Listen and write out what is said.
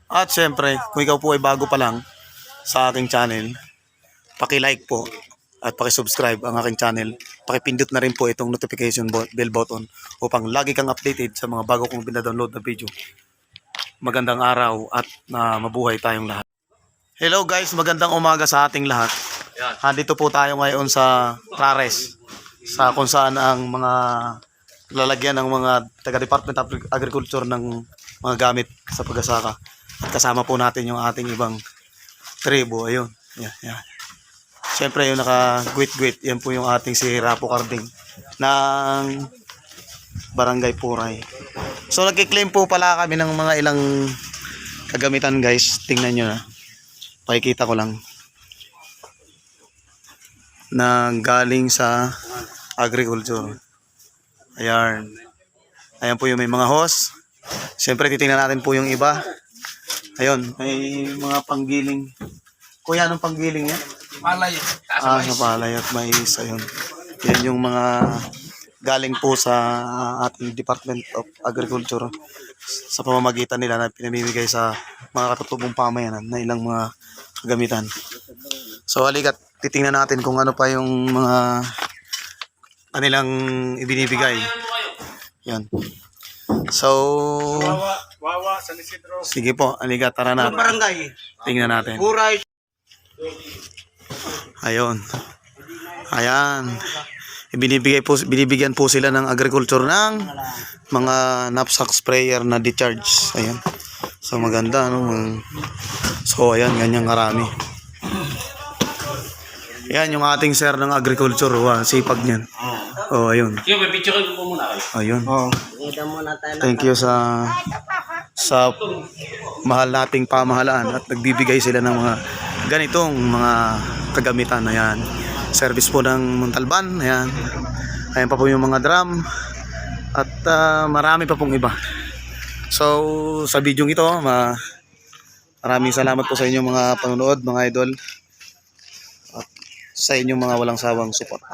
At syempre, kung ikaw po ay bago pa lang sa aking channel, paki-like po at paki-subscribe ang aking channel. Paki-pindot na rin po itong notification bell button upang lagi kang updated sa mga bago kong binadownload na video. Magandang araw at mabuhay tayong lahat. Hello guys, magandang umaga sa ating lahat. Dito po tayo ngayon sa Rares, sa kung saan ang mga lalagyan ng mga taga-Department of Agriculture ng mga gamit sa pag-asaka. At kasama po natin yung ating ibang tribo. Ayun. Yan. Siyempre yung naka-gwit-gwit, yan po yung ating si Rapo Carding ng Barangay Puray. So nagki-claim po pala kami ng mga ilang kagamitan guys. Tingnan nyo na. Pakikita ko lang. Na galing sa agriculture. Ayan. Ayan po yung may mga hose. Siyempre titingnan natin po yung iba. Ayun, may mga panggiling. Kuya, anong panggiling yan? Palay. Sa palay at mais. Ayun. Yan yung mga galing po sa ating Department of Agriculture sa pamamagitan nila na pinamimigay sa mga katutubong pamayanan na ilang mga kagamitan. So halika, titingnan natin kung ano pa yung mga kanilang ibinibigay. Yan. So, sige po, halika, tara na. Tingnan natin. Ayun. Ayan. Binibigyan po sila ng agriculture ng mga knapsack sprayer na decharge. Ayan. So maganda, no? So ayan, ganyan karami. Ayan yung ating sir ng agriculture. Sipag niyan. Oh, ayun. Yung picture ko muna kayo. Ayun. Thank you sa mahal nating pamahalaan at nagbibigay sila ng mga ganitong mga kagamitan. Ayan. Service po ng Montalban. Ayan. Ayan pa po yung mga drum at marami pa pong iba. So sa video ito, maraming salamat po sa inyong mga panonood, mga idol, at sa inyong mga walang sawang support.